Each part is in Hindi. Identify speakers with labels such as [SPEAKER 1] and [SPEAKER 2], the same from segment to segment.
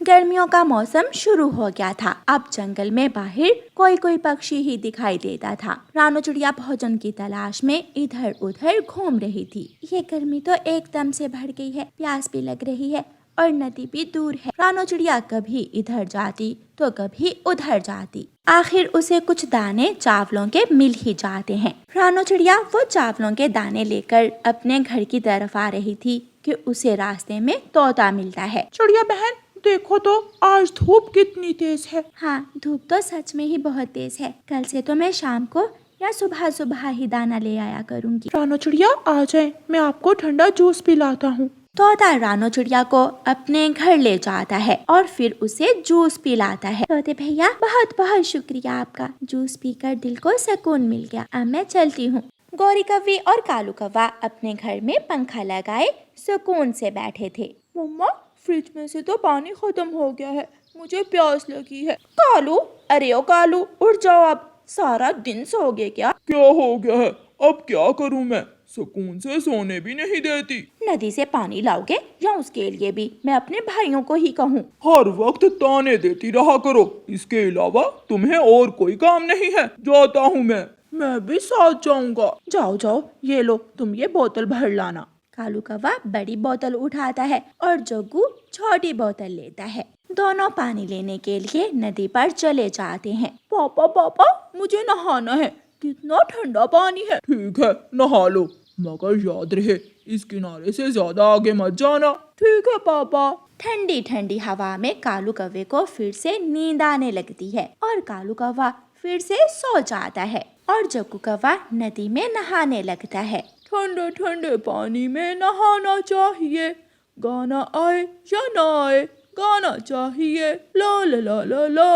[SPEAKER 1] गर्मियों का मौसम शुरू हो गया था। अब जंगल में बाहर कोई कोई पक्षी ही दिखाई देता था। रानो चिड़िया भोजन की तलाश में इधर उधर घूम रही थी। ये गर्मी तो एकदम से बढ़ गई है, प्यास भी लग रही है और नदी भी दूर है। रानो चिड़िया कभी इधर जाती तो कभी उधर जाती। आखिर उसे कुछ दाने चावलों के मिल ही जाते हैं। रानो चिड़िया वो चावलों के दाने लेकर अपने घर की तरफ आ रही थी कि उसे रास्ते में तोता मिलता है।
[SPEAKER 2] चिड़िया बहन देखो तो आज धूप कितनी तेज है।
[SPEAKER 1] हाँ, धूप तो सच में ही बहुत तेज है। कल से तो मैं शाम को या सुबह सुबह ही दाना ले आया करूँगी।
[SPEAKER 2] रानो चिड़िया आ जाए, मैं आपको ठंडा जूस पिलाता हूँ।
[SPEAKER 1] तोता रानो चिड़िया को अपने घर ले जाता है और फिर उसे जूस पिलाता है। तोते भैया बहुत बहुत शुक्रिया आपका, जूस पीकर दिल को सुकून मिल गया। अब मैं चलती हूँ। गौरी कव्वी और कालू कौवा अपने घर में पंखा लगाए सुकून से बैठे थे।
[SPEAKER 2] मम्मा, फ्रिज में से तो पानी खत्म हो गया है, मुझे प्यास लगी है। कालू, अरे ओ कालू, उठ जाओ, अब सारा दिन सोओगे क्या?
[SPEAKER 3] क्या हो गया है? अब क्या करूं मैं? सुकून से सोने भी नहीं देती।
[SPEAKER 1] नदी से पानी लाओगे या उसके लिए भी मैं अपने भाइयों को ही कहूँ?
[SPEAKER 3] हर वक्त ताने देती रहा करो, इसके अलावा तुम्हें और कोई काम नहीं है। जाता हूँ
[SPEAKER 2] मैं भी साथ जाऊंगा। जाओ जाओ, ये लो, तुम ये बोतल भर लाना।
[SPEAKER 1] कालू कौवा बड़ी बोतल उठाता है और जग्गू छोटी बोतल लेता है। दोनों पानी लेने के लिए नदी पर चले जाते हैं।
[SPEAKER 2] पापा पापा, मुझे नहाना है, कितना ठंडा पानी है।
[SPEAKER 3] ठीक है, नहा लो, मगर याद रहे इस किनारे से ज्यादा आगे मत जाना।
[SPEAKER 2] ठीक है पापा।
[SPEAKER 1] ठंडी ठंडी हवा में कालू कौवे को फिर से नींद आने लगती है और कालू कौवा फिर से सो जाता है और जग्गू कौवा नदी में नहाने लगता है।
[SPEAKER 2] ठंडे ठंडे पानी में नहाना चाहिए, गाना आए या ना आए, गाना चाहिए। ला ला ला ला ला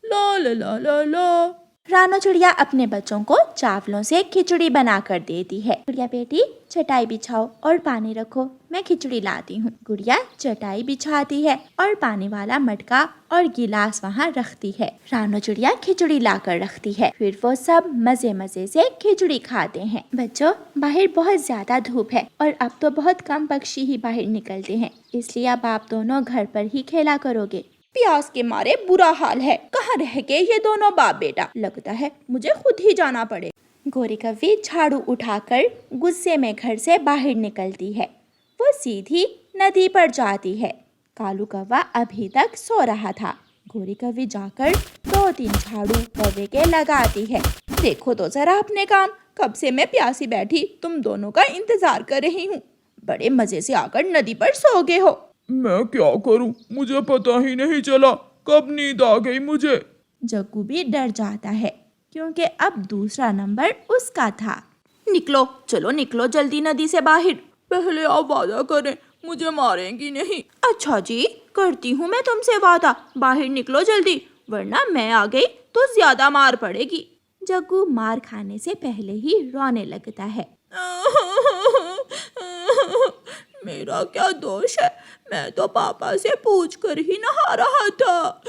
[SPEAKER 2] ला ला ला ला ला।
[SPEAKER 1] रानो चिड़िया अपने बच्चों को चावलों से खिचड़ी बना कर देती है। गुड़िया बेटी, चटाई बिछाओ और पानी रखो, मैं खिचड़ी लाती हूँ। गुड़िया चटाई बिछाती है और पानी वाला मटका और गिलास वहाँ रखती है। रानो चिड़िया खिचड़ी लाकर रखती है। फिर वो सब मजे मजे से खिचड़ी खाते हैं। बच्चों, बाहर बहुत ज्यादा धूप है और अब तो बहुत कम पक्षी ही बाहर निकलते हैं, इसलिए अब आप दोनों घर पर ही खेला करोगे।
[SPEAKER 2] प्यास के मारे बुरा हाल है, कहाँ रह गए ये दोनों बाप बेटा? लगता है मुझे खुद ही जाना पड़े।
[SPEAKER 1] गौरी कव्वी झाड़ू उठाकर गुस्से में घर से बाहर निकलती है। वो सीधी नदी पर जाती है। कालू कौवा अभी तक सो रहा था। गौरी कव्वी जाकर 2-3 झाड़ू कौवे के लगाती है।
[SPEAKER 2] देखो तो जरा अपने काम, कब से मैं प्यासी बैठी तुम दोनों का इंतजार कर रही हूँ। बड़े मजे से आकर नदी पर सो गए हो।
[SPEAKER 3] मैं क्या करूं, मुझे पता ही नहीं चला कब नींद आ गई मुझे।
[SPEAKER 1] जग्गू भी डर जाता है क्योंकि अब दूसरा नंबर उसका था।
[SPEAKER 2] निकलो, चलो निकलो जल्दी नदी से बाहर। पहले आप वादा करें, मुझे मारेंगी नहीं। अच्छा जी, करती हूँ मैं तुमसे वादा, बाहर निकलो जल्दी, वरना मैं आ गई तो ज्यादा मार पड़ेगी।
[SPEAKER 1] जग्गू मार खाने से पहले ही रोने लगता है।
[SPEAKER 2] मेरा क्या दोष है, मैं तो पापा से पूछ कर ही नहा रहा था।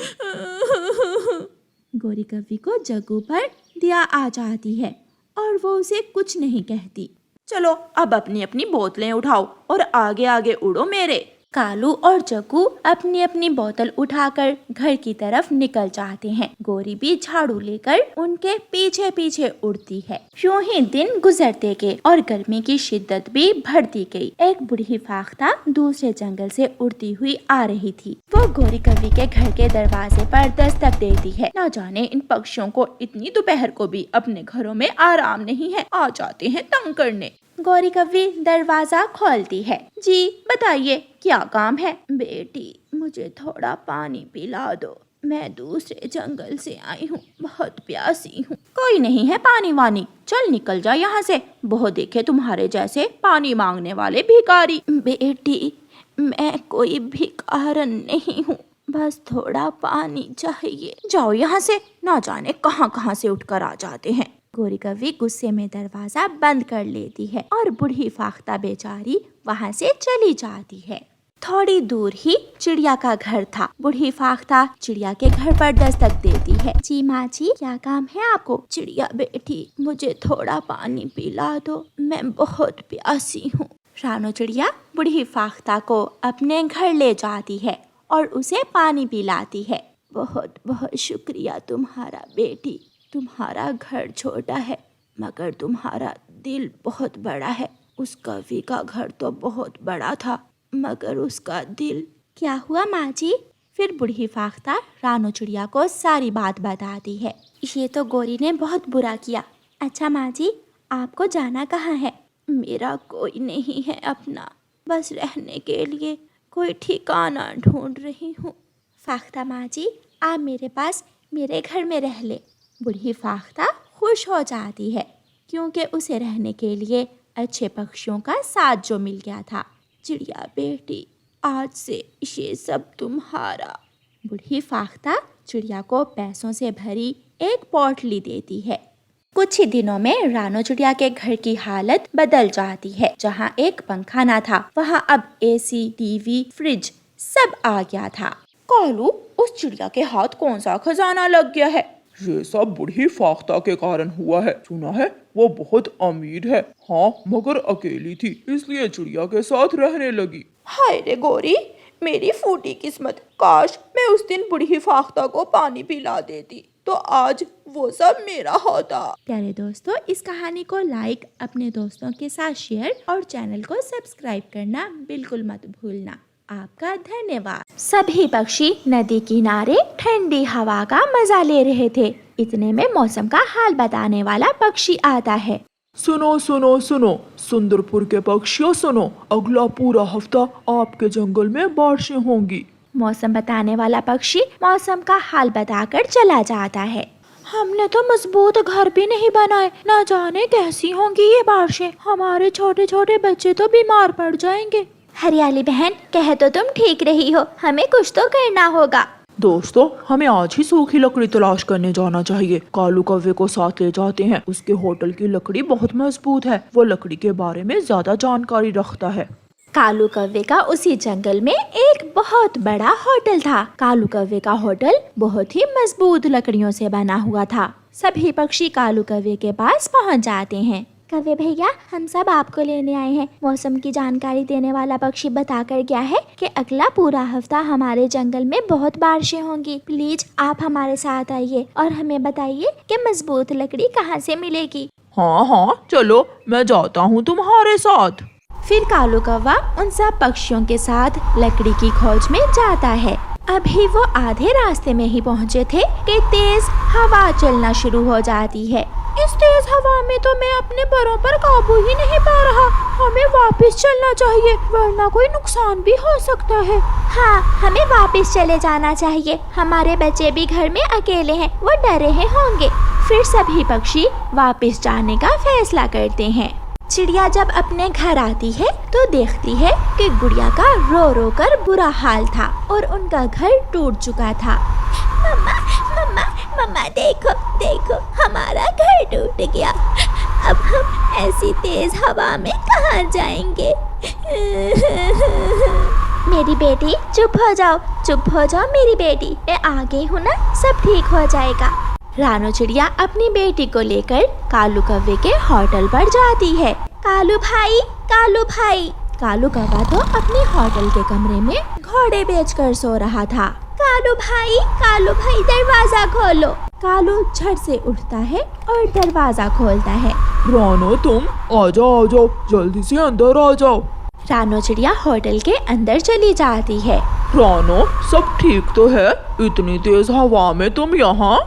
[SPEAKER 1] गौरी कव्वी को जग्गू पर दया आ जाती है और वो उसे कुछ नहीं कहती।
[SPEAKER 2] चलो अब अपनी अपनी बोतलें उठाओ और आगे आगे उड़ो मेरे।
[SPEAKER 1] कालू और जग्गू अपनी अपनी बोतल उठाकर घर की तरफ निकल जाते हैं। गौरी भी झाड़ू लेकर उनके पीछे पीछे उड़ती है। यूं ही दिन गुजरते गए और गर्मी की शिद्दत भी बढ़ती गई। एक बूढ़ी फाख्ता दूसरे जंगल से उड़ती हुई आ रही थी। वो गौरी कव्वी के घर के दरवाजे पर दस्तक देती है। न जाने इन पक्षियों को इतनी दोपहर को भी अपने घरों में आराम नहीं है, आ जाते हैं तंग करने। गौरी कव्वी दरवाजा खोलती है। जी बताइए, क्या काम है?
[SPEAKER 2] बेटी, मुझे थोड़ा पानी पिला दो, मैं दूसरे जंगल से आई हूँ, बहुत प्यासी हूँ।
[SPEAKER 1] कोई नहीं है पानी वानी, चल निकल जा यहाँ से, बहुत देखे तुम्हारे जैसे पानी मांगने वाले भिखारी।
[SPEAKER 2] बेटी, मैं कोई भिखारन नहीं हूँ, बस थोड़ा पानी चाहिए।
[SPEAKER 1] जाओ यहाँ से, ना जाने कहाँ कहाँ से उठकर आ जाते हैं। गौरी कव्वी गुस्से में दरवाजा बंद कर लेती है और बूढ़ी फाख्ता बेचारी वहाँ से चली जाती है। थोड़ी दूर ही चिड़िया का घर था। बूढ़ी फाख्ता चिड़िया के घर पर दस्तक देती है। जी माँ जी, क्या काम है आपको?
[SPEAKER 2] चिड़िया बेटी, मुझे थोड़ा पानी पिला दो, मैं बहुत प्यासी हूँ।
[SPEAKER 1] रानो चिड़िया बूढ़ी फाख्ता को अपने घर ले जाती है और उसे पानी पिलाती है। बहुत बहुत शुक्रिया तुम्हारा बेटी, तुम्हारा घर छोटा है मगर तुम्हारा दिल बहुत बड़ा है। उस कौवे का घर तो बहुत बड़ा था मगर उसका दिल। क्या हुआ माँ जी? फिर बूढ़ी फाख्ता रानो चिड़िया को सारी बात बताती है। ये तो गोरी ने बहुत बुरा किया। अच्छा माँ जी, आपको जाना कहाँ है? मेरा कोई नहीं है अपना, बस रहने के लिए कोई ठिकाना ढूंढ रही हूँ। फाख्ता माँ जी, आप मेरे पास मेरे घर में रह ले। बूढ़ी फाख्ता खुश हो जाती है क्योंकि उसे रहने के लिए अच्छे पक्षियों का साथ जो मिल गया था। चिड़िया बेटी, आज से ये सब तुम्हारा। बूढ़ी फाख्ता चिड़िया को पैसों से भरी एक पोटली देती है। कुछ ही दिनों में रानो चिड़िया के घर की हालत बदल जाती है। जहाँ एक पंखा ना था वहाँ अब एसी, टीवी, फ्रिज सब आ गया था।
[SPEAKER 2] कालू, उस चिड़िया के हाथ कौन सा खजाना लग गया है?
[SPEAKER 3] ये सब बूढ़ी फाख्ता के कारण हुआ है। सुना है वो बहुत अमीर है। हाँ, मगर अकेली थी इसलिए चिड़िया के साथ रहने लगी।
[SPEAKER 2] हाय रे गोरी, मेरी फूटी किस्मत। काश मैं उस दिन बूढ़ी फाख्ता को पानी पिला देती तो आज वो सब मेरा होता।
[SPEAKER 1] प्यारे दोस्तों, इस कहानी को लाइक, अपने दोस्तों के साथ शेयर और चैनल को सब्सक्राइब करना बिल्कुल मत भूलना। आपका धन्यवाद। सभी पक्षी नदी किनारे ठंडी हवा का मजा ले रहे थे। इतने में मौसम का हाल बताने वाला पक्षी आता है।
[SPEAKER 3] सुनो सुनो सुनो, सुंदरपुर के पक्षियों सुनो, अगला पूरा हफ्ता आपके जंगल में बारिशें होंगी।
[SPEAKER 1] मौसम बताने वाला पक्षी मौसम का हाल बताकर चला जाता है।
[SPEAKER 2] हमने तो मजबूत घर भी नहीं बनाए, ना जाने कैसी होंगी ये बारिशें। हमारे छोटे छोटे बच्चे तो बीमार पड़ जाएंगे।
[SPEAKER 1] हरियाली बहन, कह तो तुम ठीक रही हो, हमें कुछ तो करना होगा।
[SPEAKER 3] दोस्तों, हमें आज ही सूखी लकड़ी तलाश करने जाना चाहिए। कालू कौवे को साथ ले जाते हैं। उसके होटल की लकड़ी बहुत मजबूत है। वो लकड़ी के बारे में ज्यादा जानकारी रखता है।
[SPEAKER 1] कालू कौवे का उसी जंगल में एक बहुत बड़ा होटल था। कालू कौवे का होटल बहुत ही मजबूत लकड़ियों से बना हुआ था। सभी पक्षी कालू कौवे के पास पहुंच जाते हैं। कौवे भैया, हम सब आपको लेने आए हैं। मौसम की जानकारी देने वाला पक्षी बताकर गया है कि अगला पूरा हफ्ता हमारे जंगल में बहुत बारिशें होंगी। प्लीज आप हमारे साथ आइए और हमें बताइए कि मजबूत लकड़ी कहाँ से मिलेगी।
[SPEAKER 3] हाँ हाँ, चलो मैं जाता हूँ तुम्हारे साथ।
[SPEAKER 1] फिर कालू कौवा उन सब पक्षियों के साथ लकड़ी की खोज में जाता है। अभी वो आधे रास्ते में ही पहुँचे थे कि तेज हवा चलना शुरू हो जाती है।
[SPEAKER 2] इस तेज हवा में तो मैं अपने पैरों पर काबू ही नहीं पा रहा। हमें वापस चलना चाहिए वरना कोई नुकसान भी हो सकता है।
[SPEAKER 1] हाँ, हमें वापस चले जाना चाहिए। हमारे बच्चे भी घर में अकेले हैं, वो डर रहे होंगे। फिर सभी पक्षी वापस जाने का फैसला करते हैं। चिड़िया जब अपने घर आती है तो देखती है कि गुड़िया का रो रो कर बुरा हाल था और उनका घर टूट चुका था।
[SPEAKER 4] मम्मा मम्मा मम्मा, देखो देखो, हमारा घर टूट गया। अब हम ऐसी तेज हवा में कहाँ जाएंगे?
[SPEAKER 1] मेरी बेटी चुप हो जाओ, चुप हो जाओ मेरी बेटी, मैं आ गई हूँ ना, सब ठीक हो जाएगा। रानो चिड़िया अपनी बेटी को लेकर कालू कौवे के होटल पर जाती है। कालू भाई, कालू भाई। कालू कौवा तो अपने होटल के कमरे में घोड़े बेचकर सो रहा था।
[SPEAKER 4] कालू भाई दरवाजा खोलो।
[SPEAKER 1] कालू झट से उठता है और दरवाजा खोलता है।
[SPEAKER 3] रानो, तुम आ जाओ, जल्दी से अंदर आ जाओ।
[SPEAKER 1] रानो चिड़िया होटल के अंदर चली जाती है।
[SPEAKER 3] रानो, सब ठीक तो है? इतनी तेज हवा में तुम यहाँ?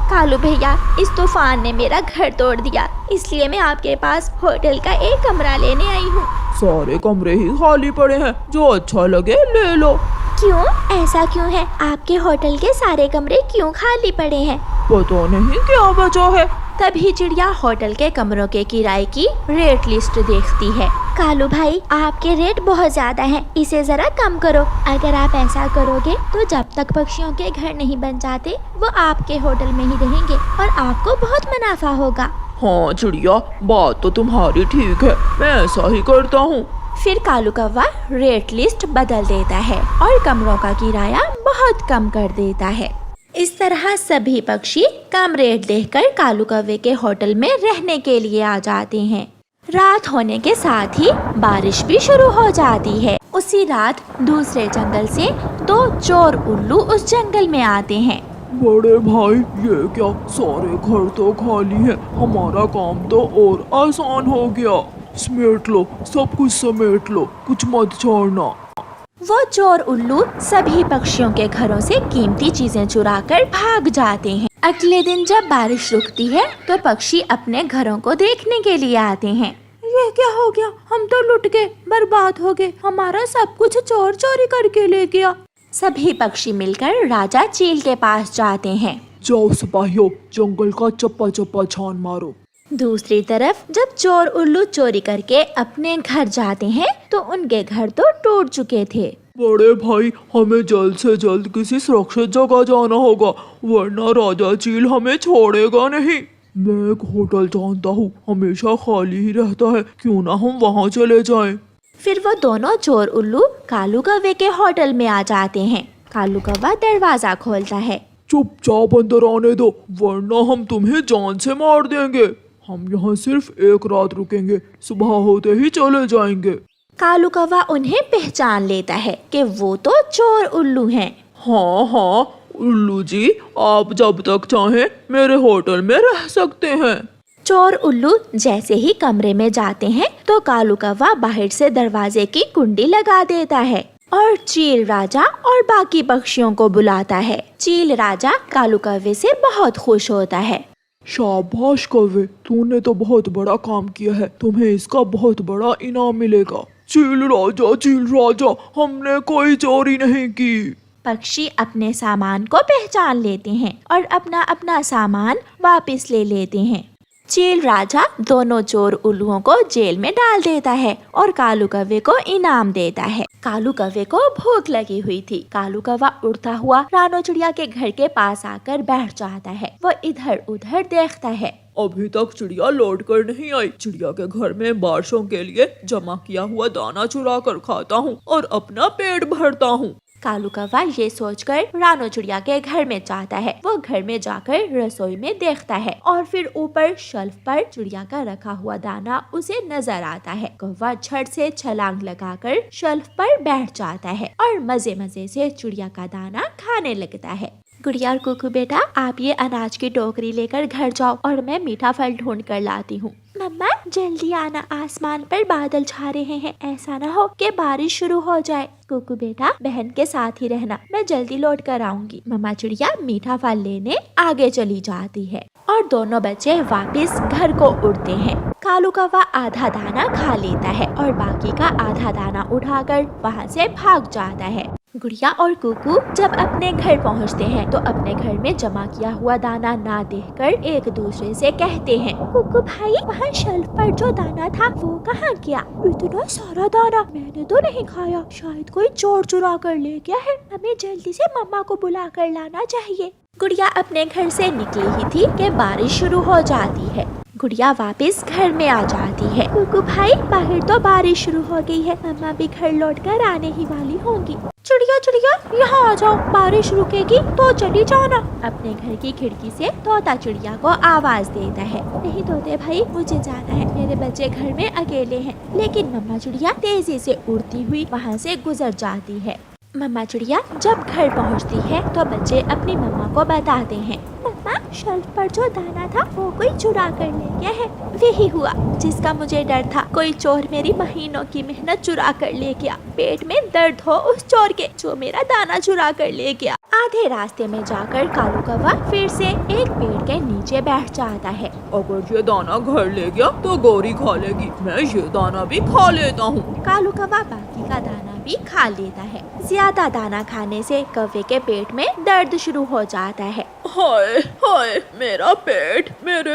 [SPEAKER 1] कालू भैया, इस तूफान ने मेरा घर तोड़ दिया, इसलिए मैं आपके पास होटल का एक कमरा लेने आई हूँ।
[SPEAKER 3] सारे कमरे ही खाली पड़े हैं, जो अच्छा लगे ले लो।
[SPEAKER 1] क्यों, ऐसा क्यों है? आपके होटल के सारे कमरे क्यों खाली पड़े हैं?
[SPEAKER 3] पता नहीं क्या वजह है।
[SPEAKER 1] तभी चिड़िया होटल के कमरों के किराए की रेट लिस्ट देखती है। कालू भाई, आपके रेट बहुत ज्यादा हैं, इसे जरा कम करो। अगर आप ऐसा करोगे तो जब तक पक्षियों के घर नहीं बन जाते वो आपके होटल में ही रहेंगे और आपको बहुत मुनाफा होगा।
[SPEAKER 3] हाँ चिड़िया, बात तो तुम्हारी ठीक है, मैं ऐसा ही करता हूँ।
[SPEAKER 1] फिर कालू कौवा रेट लिस्ट बदल देता है और कमरों का किराया बहुत कम कर देता है। इस तरह सभी पक्षी कम रेट देखकर कालू कौवे के होटल में रहने के लिए आ जाते हैं। रात होने के साथ ही बारिश भी शुरू हो जाती है। उसी रात दूसरे जंगल से दो चोर उल्लू उस जंगल में आते हैं।
[SPEAKER 3] बड़े भाई, ये क्या, सारे घर तो खाली हैं, हमारा काम तो और आसान हो गया। समेट लो, सब कुछ समेट लो, कुछ मत छोड़ना।
[SPEAKER 1] वो चोर उल्लू सभी पक्षियों के घरों से कीमती चीजें चुराकर भाग जाते हैं। अगले दिन जब बारिश रुकती है तो पक्षी अपने घरों को देखने के लिए आते हैं।
[SPEAKER 2] ये क्या हो गया, हम तो लुट गए, बर्बाद हो गए, हमारा सब कुछ चोर चोरी करके ले गया।
[SPEAKER 1] सभी पक्षी मिलकर राजा चील के पास जाते हैं।
[SPEAKER 3] जाओ सिपाहियों, जंगल का चप्पा चप्पा छान मारो।
[SPEAKER 1] दूसरी तरफ जब चोर उल्लू चोरी करके अपने घर जाते हैं तो उनके घर तो टूट चुके थे।
[SPEAKER 3] बड़े भाई, हमें जल्द से जल्द किसी सुरक्षित जगह जाना होगा, वरना राजा चील हमें छोड़ेगा नहीं। मैं एक होटल जानता हूँ, हमेशा खाली ही रहता है, क्यों ना हम वहाँ चले जाएं।
[SPEAKER 1] फिर वो दोनों चोर उल्लू कालू कौवे के होटल में आ जाते हैं। कालू कौवा दरवाजा खोलता है।
[SPEAKER 3] चुपचाप अंदर आने दो, वरना हम तुम्हें जान से मार देंगे। हम यहाँ सिर्फ एक रात रुकेंगे, सुबह होते ही चले जाएंगे।
[SPEAKER 1] कालू कौवा उन्हें पहचान लेता है कि वो तो चोर उल्लू हैं।
[SPEAKER 3] हाँ हाँ उल्लू जी, आप जब तक चाहें मेरे होटल में रह सकते हैं।
[SPEAKER 1] चोर उल्लू जैसे ही कमरे में जाते हैं तो कालू कौवा बाहर से दरवाजे की कुंडी लगा देता है और चील राजा और बाकी पक्षियों को बुलाता है। चील राजा कालू कौवे से बहुत खुश होता है।
[SPEAKER 3] शाबाश कौवे, तूने तो बहुत बड़ा काम किया है, तुम्हें इसका बहुत बड़ा इनाम मिलेगा। चील राजा, हमने कोई चोरी नहीं की।
[SPEAKER 1] पक्षी अपने सामान को पहचान लेते हैं और अपना अपना सामान वापस ले लेते हैं। चील राजा दोनों चोर उल्लुओं को जेल में डाल देता है और कालू कौवे को इनाम देता है। कालू कौवे को भूख लगी हुई थी। कालू कौवा उड़ता हुआ रानो चिड़िया के घर के पास आकर बैठ जाता है। वो इधर उधर देखता है।
[SPEAKER 3] अभी तक चिड़िया लौट कर नहीं आई। चिड़िया के घर में बारिशों के लिए जमा किया हुआ दाना चुरा कर खाता हूँ और अपना पेट भरता हूँ।
[SPEAKER 1] कालू कौवा ये सोचकर रानो चिड़िया के घर में जाता है। वो घर में जाकर रसोई में देखता है और फिर ऊपर शेल्फ पर चिड़िया का रखा हुआ दाना उसे नजर आता है। कौवा झट से छलांग लगाकर शेल्फ पर बैठ जाता है और मजे मजे से चिड़िया का दाना खाने लगता है। गुड़िया और कुकू बेटा, आप ये अनाज की टोकरी लेकर घर जाओ और मैं मीठा फल ढूंढ कर लाती हूँ। मम्मा जल्दी आना, आसमान पर बादल छा रहे हैं, ऐसा ना हो कि बारिश शुरू हो जाए। कुकू बेटा बहन के साथ ही रहना, मैं जल्दी लौट कर आऊंगी। मम्मा चिड़िया मीठा फल लेने आगे चली जाती है और दोनों बच्चे वापस घर को उड़ते हैं। कालू कौवा आधा दाना खा लेता है और बाकी का आधा दाना उठाकर वहाँ से भाग जाता है। गुड़िया और कुकू जब अपने घर पहुँचते हैं तो अपने घर में जमा किया हुआ दाना ना देखकर एक दूसरे से कहते हैं, कुकू भाई वहाँ शेल्फ पर जो दाना था वो कहाँ गया? इतना सारा दाना मैंने तो नहीं खाया, शायद कोई चोर चुरा कर ले गया है। हमें जल्दी से मम्मा को बुला कर लाना चाहिए। गुड़िया अपने घर से निकली ही थी कि बारिश शुरू हो जाती है। गुड़िया वापस घर में आ जाती है। कुकू भाई बाहर तो बारिश शुरू हो गई है, मम्मा भी घर लौटकर आने ही वाली होंगी। चिड़िया चिड़िया यहाँ आ जाओ, बारिश रुकेगी तो चली जाना। अपने घर की खिड़की से तोता चिड़िया को आवाज देता है। नहीं तोते भाई, मुझे जाना है, मेरे बच्चे घर में अकेले हैं। लेकिन मम्मा चिड़िया तेजी से उड़ती हुई वहाँ से गुजर जाती है। मम्मा चिड़िया जब घर पहुँचती है तो बच्चे अपनी मम्मा को बताते हैं, मम्मा शेल्फ पर जो दाना था वो कोई चुरा कर ले गया है। वही हुआ जिसका मुझे डर था, कोई चोर मेरी महीनों की मेहनत चुरा कर ले गया। पेट में दर्द हो उस चोर के जो मेरा दाना चुरा कर ले गया। आधे रास्ते में जाकर कालू कौवा फिर से एक पेड़ के नीचे बैठ जाता है।
[SPEAKER 3] अगर ये दाना घर ले गया तो गौरी खा लेगी, मैं ये दाना भी खा लेता हूँ।
[SPEAKER 1] कालू कौवा बाकी का दाना भी खा लेता है। ज्यादा दाना खाने से कौवे के पेट में दर्द शुरू हो जाता है।
[SPEAKER 3] हाय हाय, मेरे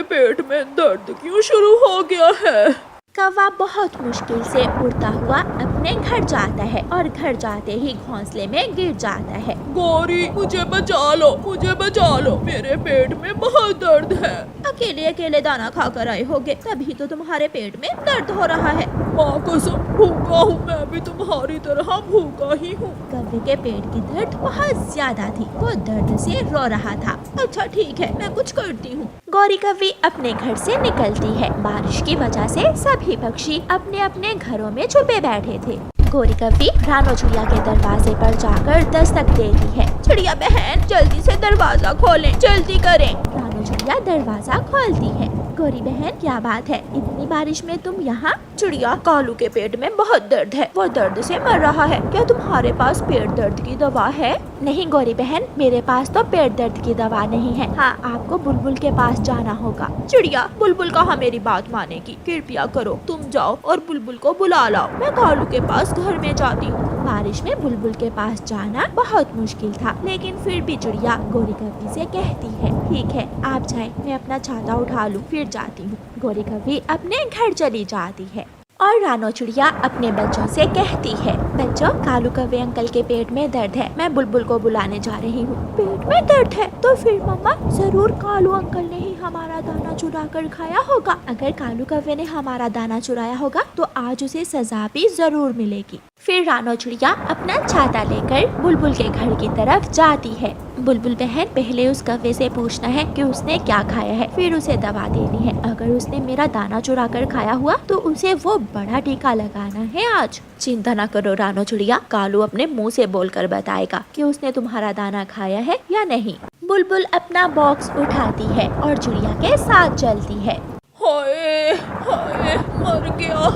[SPEAKER 3] पेट में दर्द क्यों शुरू हो गया है?
[SPEAKER 1] कौवा बहुत मुश्किल से उड़ता हुआ अपने घर जाता है और घर जाते ही घोंसले में गिर जाता है।
[SPEAKER 3] गौरी मुझे बचा लो, मेरे पेट में बहुत दर्द है।
[SPEAKER 2] अकेले अकेले दाना खा कर आए होगे, तभी तो तुम्हारे पेट में दर्द हो रहा है।
[SPEAKER 3] माँ कसम, भूखा हूँ, मैं भी तुम्हारी तरह भूखा ही हूँ।
[SPEAKER 1] कौवे के पेट की दर्द बहुत ज्यादा थी, वो दर्द से रो रहा था।
[SPEAKER 2] अच्छा ठीक है, मैं कुछ करती हूँ।
[SPEAKER 1] गौरी कौवी अपने घर से निकलती है। बारिश की वजह से सभी पक्षी अपने अपने घरों में छुपे बैठे थे। गोरी कभी रानो चिड़िया के दरवाजे पर जाकर दस्तक देती है।
[SPEAKER 2] चिड़िया बहन जल्दी से दरवाजा खोलें, जल्दी करें।
[SPEAKER 1] रानो चिड़िया दरवाजा खोलती है। गोरी बहन क्या बात है, इतनी बारिश में तुम यहाँ?
[SPEAKER 2] चिड़िया कालू के पेट में बहुत दर्द है, वो दर्द से मर रहा है। क्या तुम्हारे पास पेट दर्द की दवा है?
[SPEAKER 1] नहीं गोरी बहन, मेरे पास तो पेट दर्द की दवा नहीं है। हाँ, आपको बुलबुल के पास जाना होगा।
[SPEAKER 2] चिड़िया बुलबुल कहाँ मेरी बात मानेगी, कृपया करो तुम जाओ और बुलबुल को बुला लाओ, मैं कालू के पास घर में जाती हूँ।
[SPEAKER 1] बारिश में बुलबुल के पास जाना बहुत मुश्किल था, लेकिन फिर भी चिड़िया गोरी कभी से कहती है, ठीक है आप जाए, मैं अपना छाता उठा लूँ, फिर जाती हूँ। गोरी कभी अपने घर चली जाती है और रानो चिड़िया अपने बच्चों से कहती है, बच्चों कालू कौवे अंकल के पेट में दर्द है, मैं बुलबुल को बुलाने जा रही हूँ।
[SPEAKER 2] पेट में दर्द है? तो फिर मम्मा
[SPEAKER 1] जरूर कालू अंकल ने ही हमारा दाना चुरा कर खाया होगा। अगर कालू कौवे ने हमारा दाना चुराया होगा तो आज उसे सजा भी जरूर मिलेगी। फिर रानो चिड़िया अपना छाता लेकर बुलबुल के घर की तरफ जाती है। बुलबुल बहन पहले उस कौवे से पूछना है कि उसने क्या खाया है, फिर उसे दवा देनी है। अगर उसने मेरा दाना चुरा कर खाया हुआ तो उसे वो बड़ा टीका लगाना है आज।
[SPEAKER 2] चिंता न करो रानो चिड़िया, कालू अपने मुंह से बोलकर बताएगा कि उसने तुम्हारा दाना खाया है या नहीं।
[SPEAKER 1] बुलबुल अपना बॉक्स उठाती है और चिड़िया के साथ चलती है।
[SPEAKER 3] हाय हाय, मर गया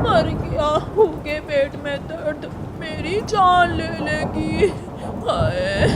[SPEAKER 3] मर गया, भूखे पेट में दर्द मेरी जान ले लेगी। हाय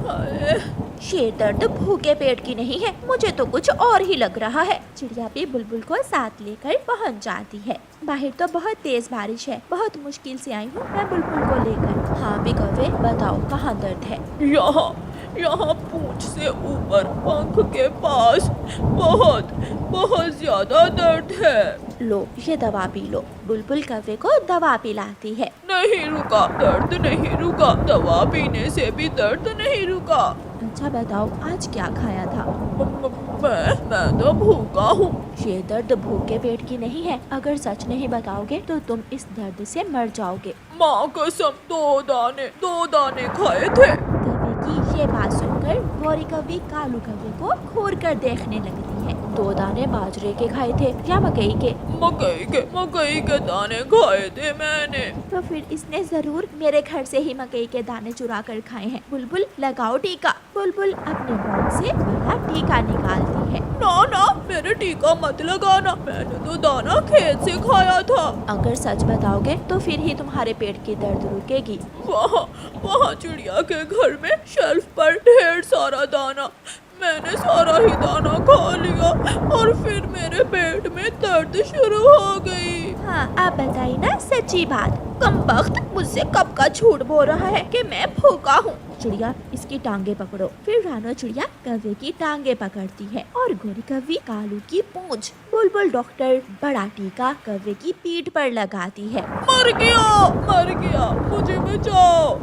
[SPEAKER 3] हाय।
[SPEAKER 1] शेर दर्द भूखे पेट की नहीं है, मुझे तो कुछ और ही लग रहा है। चिड़िया भी बुलबुल को साथ लेकर पहुंच जाती है। बाहर तो बहुत तेज बारिश है, बहुत मुश्किल से आई हूँ मैं बुलबुल को लेकर।
[SPEAKER 2] हाँ भी कौवे बताओ कहाँ दर्द है?
[SPEAKER 3] यहाँ यहाँ पूंछ से ऊपर पंख के पास बहुत बहुत ज्यादा दर्द है।
[SPEAKER 1] लो ये दवा पी लो। बुलबुल कौवे को दवा पिलाती है।
[SPEAKER 3] नहीं रुका, दर्द नहीं रुका, दवा पीने से भी दर्द नहीं रुका।
[SPEAKER 1] अच्छा बताओ आज क्या खाया था?
[SPEAKER 3] मैं तो भूखा हूँ।
[SPEAKER 1] ये दर्द भूखे पेट की नहीं है, अगर सच नहीं बताओगे तो तुम इस दर्द से मर जाओगे।
[SPEAKER 3] माँ कसम, दो दाने खाए थे।
[SPEAKER 1] कौवे की ये बात सुनकर गोरी कौवी कालू कौवे को घूर कर देखने लगती है।
[SPEAKER 2] 2 दाने बाजरे के खाए थे या मकई के?
[SPEAKER 3] मकई के दाने खाए थे मैंने।
[SPEAKER 1] तो फिर इसने जरूर मेरे घर से ही मकई के दाने चुरा कर खाए हैं। बुलबुल लगाओ टीका। बुलबुल अपने बॉक्स से बड़ा टीका निकालती है।
[SPEAKER 3] ना मेरे टीका मत लगाना, मैंने तो दाना खेत से खाया था।
[SPEAKER 2] अगर सच बताओगे तो फिर ही तुम्हारे पेट की दर्द रुकेगी।
[SPEAKER 3] वहाँ चिड़िया के घर में शेल्फ पर ढेर सारा दाना, मैंने सारा ही दाना खा लिया और फिर मेरे पेट में दर्द शुरू हो गई।
[SPEAKER 1] हाँ आप बताइए ना सच्ची बात।
[SPEAKER 2] कमबख्त, मुझसे कब का झूठ बोल रहा है कि मैं भूखा हूँ।
[SPEAKER 1] चिड़िया इसकी टांगे पकड़ो। फिर रानो चिड़िया कौवे की टांगे पकड़ती है और गोरी कौवी कालू की पूंछ। बुलबुल डॉक्टर बड़ा टीका कौवे की पीठ पर लगाती है।
[SPEAKER 3] मर गया, मुझे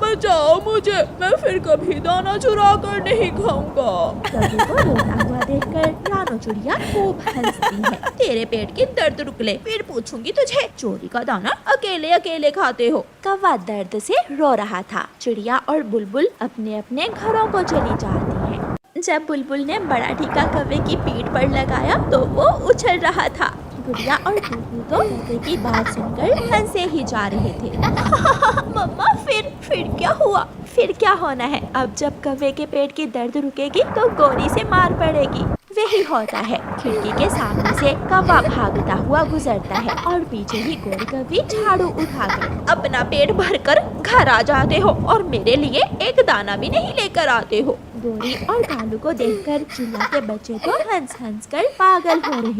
[SPEAKER 3] बचाओ मुझे, मैं फिर कभी दाना चुरा कर नहीं खाऊंगा।
[SPEAKER 1] कौवे को रोता हुआ देखकर रानो चिड़िया खूब हंसती है।
[SPEAKER 2] तेरे पेट की दर्द रुक ले, फिर पूछूंगी तुझे, चोरी का दाना अकेले खाते हो।
[SPEAKER 1] कौवा दर्द से रो रहा था। चिड़िया और बुलबुल अपने अपने घरों को चली जाती हैं। जब बुलबुल ने बड़ा टीका कौवे की पीठ पर लगाया तो वो उछल रहा था। गुड़िया और टूटू तो कौवे की बात सुनकर हंसे ही जा रहे थे।
[SPEAKER 2] मम्मा फिर क्या हुआ?
[SPEAKER 1] फिर क्या होना है, अब जब कौवे के पेट की दर्द रुकेगी तो गोरी से मार पड़ेगी। वही होता है। खिड़की के सामने से कौवा भागता हुआ गुजरता है और पीछे ही गोरी कौवी झाड़ू उठाकर
[SPEAKER 2] अपना पेट भरकर घर आ जाते हो और मेरे लिए एक दाना भी नहीं लेकर आते हो।
[SPEAKER 1] गोरी और कालू को देखकर चिड़िया के बच्चे तो हंस हंस कर पागल हो रहे